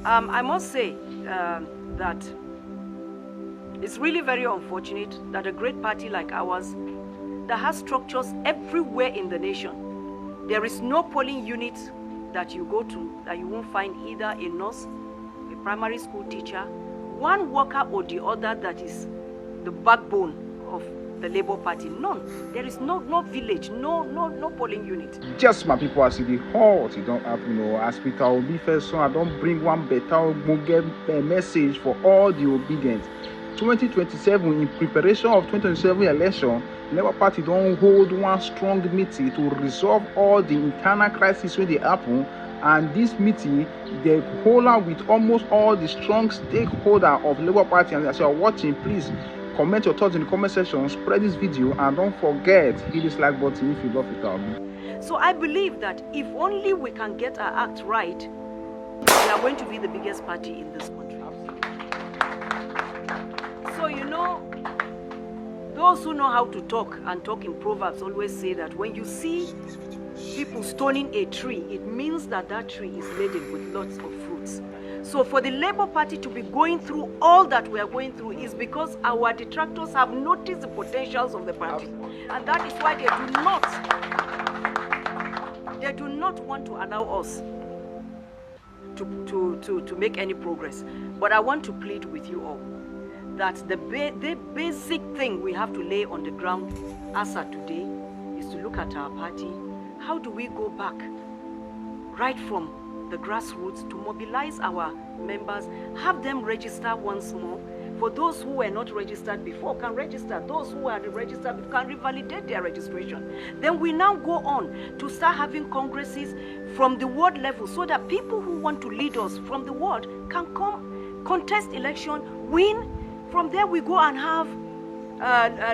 I must say that it's really very unfortunate that a great party like ours that has structures everywhere in the nation, there is no polling unit that you go to that you won't find either a nurse, a primary school teacher, one worker or the other that is the backbone of the Labour Party. None. There is no village, no polling unit. Just my people, as the hot, you don't have, as Peter Obi first son, I don't bring one better message for all the obedient. 2027, in preparation of 2027 election, Labour Party don't hold one strong meeting to resolve all the internal crises when they happen. And this meeting, they hold out with almost all the strong stakeholders of Labour Party. And as you are watching, please comment your thoughts in the comment section, spread this video, and don't forget, hit this like button if you love it. So I believe that if only we can get our act right, we are going to be the biggest party in this country. So those who know how to talk and talk in proverbs always say that when you see people stoning a tree, it means that that tree is laden with lots of fruits. So for the Labour Party to be going through all that we are going through is because our detractors have noticed the potentials of the party. And that is why they do not want to allow us to make any progress. But I want to plead with you all that the basic thing we have to lay on the ground as at today is to look at our party. How do we go back right from the grassroots to mobilize our members, have them register once more? For those who were not registered before can register. Those who are registered can revalidate their registration. Then we now go on to start having congresses from the ward level so that people who want to lead us from the ward can come, contest election, win. From there we go and have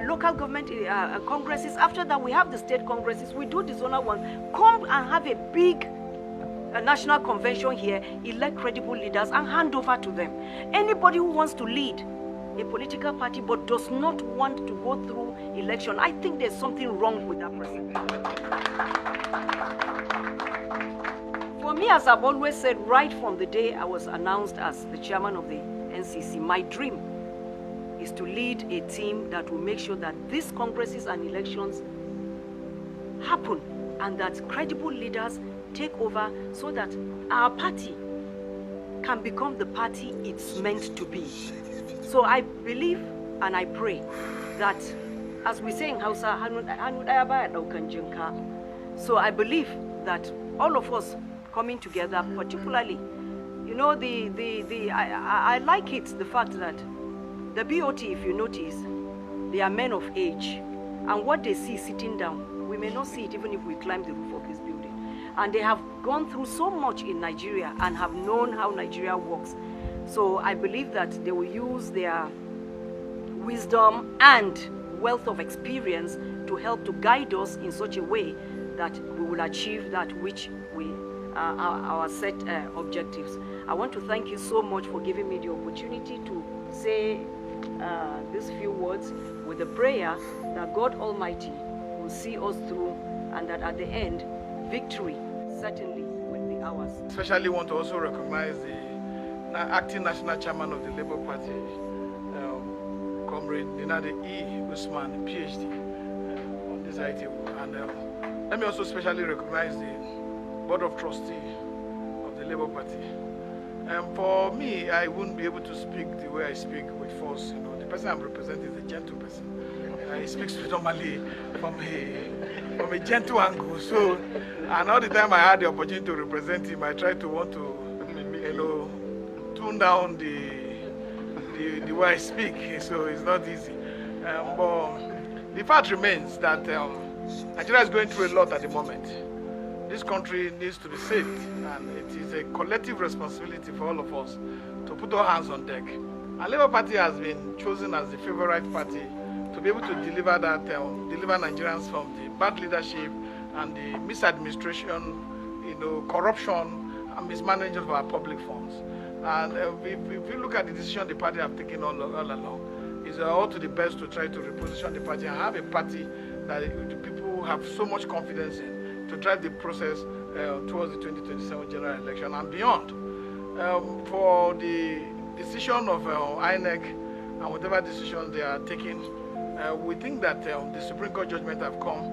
local government congresses. After that we have the state congresses. We do the zonal one. Come and have a big national convention here, elect credible leaders and hand over to them. Anybody who wants to lead a political party but does not want to go through election, I think there's something wrong with that person. For me, as I've always said, right from the day I was announced as the chairman of the NCC, my dream is to lead a team that will make sure that these congresses and elections happen and that credible leaders take over so that our party can become the party it's meant to be. So I believe and I pray that, as we say in Hausa, so I believe that all of us coming together, particularly, I like it, the fact that the BOT, if you notice, they are men of age. And what they see sitting down, we may not see it even if we climb the roof of this building. And they have gone through so much in Nigeria and have known how Nigeria works. So I believe that they will use their wisdom and wealth of experience to help to guide us in such a way that we will achieve that which we our set objectives. I want to thank you so much for giving me the opportunity to say these few words with a prayer that God Almighty will see us through and that at the end, victory certainly will be ours. Especially want to also recognize the acting national chairman of the Labour Party, Comrade Ninade E. Usman, PhD, on this item. And let me also specially recognize the Board of Trustees of the Labour Party. For me, I wouldn't be able to speak the way I speak with force. The person I'm representing is a gentle person. He speaks normally from a gentle angle. So, and all the time I had the opportunity to represent him, I tried to want to, tune down the way I speak. So it's not easy. But the fact remains that Nigeria is going through a lot at the moment. This country needs to be saved, and it is a collective responsibility for all of us to put our hands on deck. And Labour Party has been chosen as the favorite party to be able to deliver that, deliver Nigerians from the bad leadership and the misadministration, corruption and mismanagement of our public funds. And if you look at the decision the party have taken all along, it's all to the best to try to reposition the party and have a party that the people have so much confidence in, to drive the process towards the 2027 general election and beyond. for the decision of INEC and whatever decisions they are taking, we think that the Supreme Court judgment have come,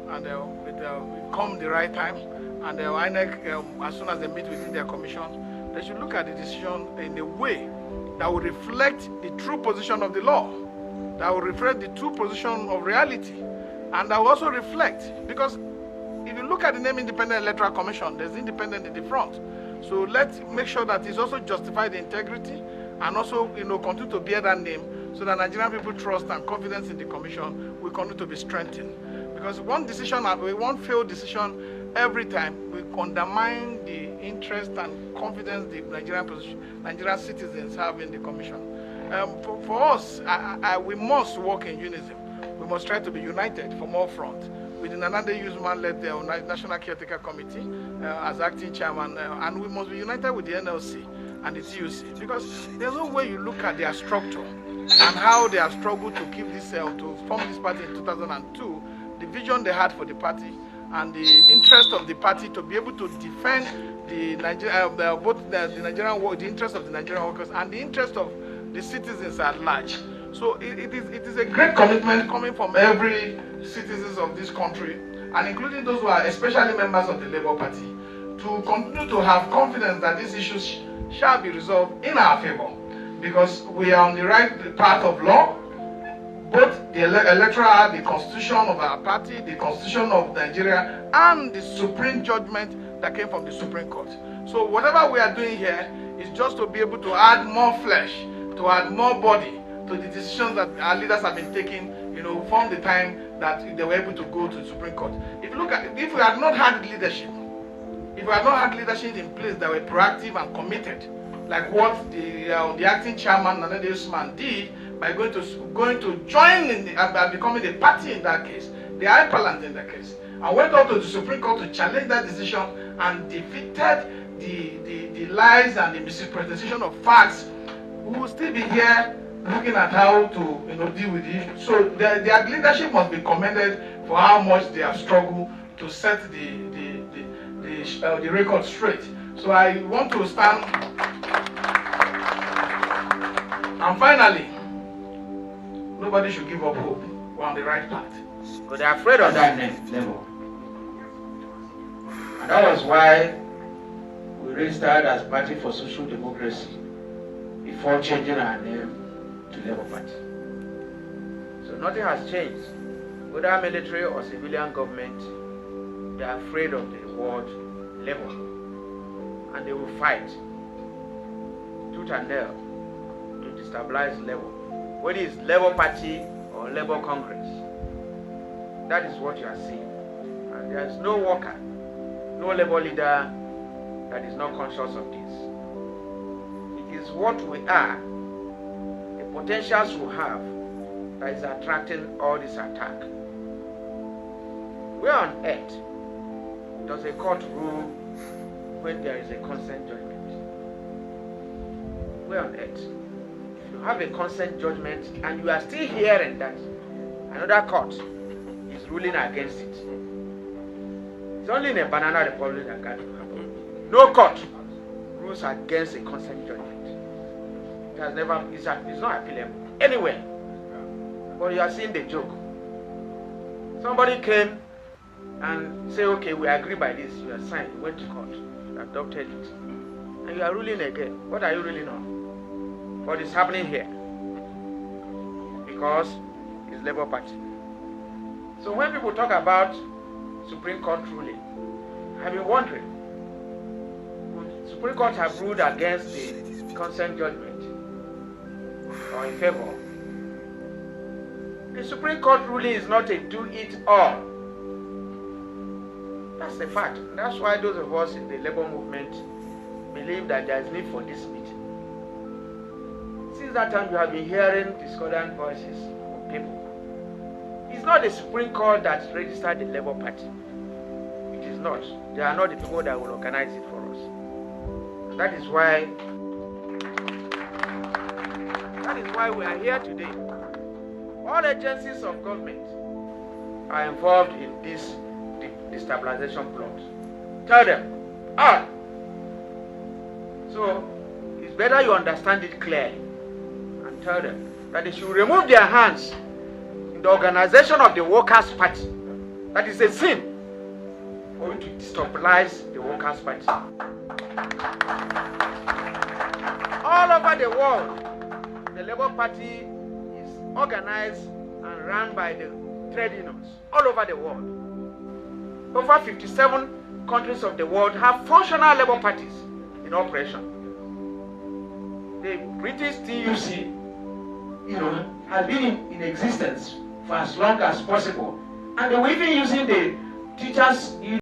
and it come the right time. And INEC, as soon as they meet within their commission, they should look at the decision in a way that will reflect the true position of the law, that will reflect the true position of reality, and that will also reflect, because if you look at the name Independent Electoral Commission, there's independent in the front. So let's make sure that it's also justified the integrity, and also continue to bear that name, so that Nigerian people trust and confidence in the commission will continue to be strengthened. Because one failed decision every time will undermine the interest and confidence the Nigerian citizens have in the commission. For us, we must work in unison. We must try to be united from all fronts. With the Nana-Addo Usman led the National Caretaker Committee as acting chairman, and we must be united with the NLC and the TUC, because there's no way you look at their structure and how they have struggled to keep this, to form this party in 2002, the vision they had for the party, and the interest of the party to be able to defend the the interest of the Nigerian workers and the interest of the citizens at large. So it is a great commitment coming from every citizens of this country, and including those who are especially members of the Labour Party, to continue to have confidence that these issues shall be resolved in our favor, because we are on the right path of law. Both the electoral, the constitution of our party, the constitution of Nigeria, and the supreme judgment that came from the Supreme Court. So whatever we are doing here is just to be able to add more flesh, to add more body to the decisions that our leaders have been taking, from the time that they were able to go to the Supreme Court. If you look at it, if we had not had leadership, in place that were proactive and committed, like what the acting chairman Nana-Addo Usman did by going to join in and becoming a party in that case, the IPALAND in that case, and went up to the Supreme Court to challenge that decision and defeated the lies and the misrepresentation of facts, we will still be here looking at how to deal with it. So their leadership must be commended for how much they have struggled to set the record straight. So I want to stand. And finally, nobody should give up hope. We're on the right path. Because they're afraid of that level. And that was why we registered as Party for Social Democracy before changing our name to Labour Party. So nothing has changed. Whether military or civilian government, they are afraid of the word Labour. And they will fight tooth and nail to destabilize Labour. Whether it's Labour Party or Labour Congress. That is what you are seeing. And there is no worker, no Labour leader that is not conscious of this. It is what we are, the potentials we have, that is attracting all this attack. Where on earth does a court rule when there is a consent judgment? Where on earth? If you have a consent judgment and you are still hearing that another court is ruling against it, it's only in a banana republic that can happen. No court rules against a consent judgment. It has never, it's not appealable anywhere. But you are seeing the joke. Somebody came and said, okay, we agree by this. You are signed, you went to court, you adopted it. And you are ruling again. What are you ruling on? What is happening here? Because it's Labour Party. So when people talk about Supreme Court ruling, I've been wondering, would Supreme Court have ruled against the consent judgment or in favor? The Supreme Court ruling is not a do-it-all. That's the fact. That's why those of us in the Labour movement believe that there is need for this meeting. Since that time, you have been hearing discordant voices from people. It's not the Supreme Court that registered the Labour Party. It is not. They are not the people that will organize it for us. And that is why we are here today. All agencies of government are involved in this destabilization plot. Tell them, all. So it's better you understand it clearly and tell them that they should remove their hands in the organization of the Workers' Party. That is a sin for you to destabilize the Workers' Party. All over the world, the Labour Party is organized and run by the trade unions. All over the world. Over 57 countries of the world have functional Labour parties in operation. The British TUC, has been in existence for as long as possible. And they were even using the teachers'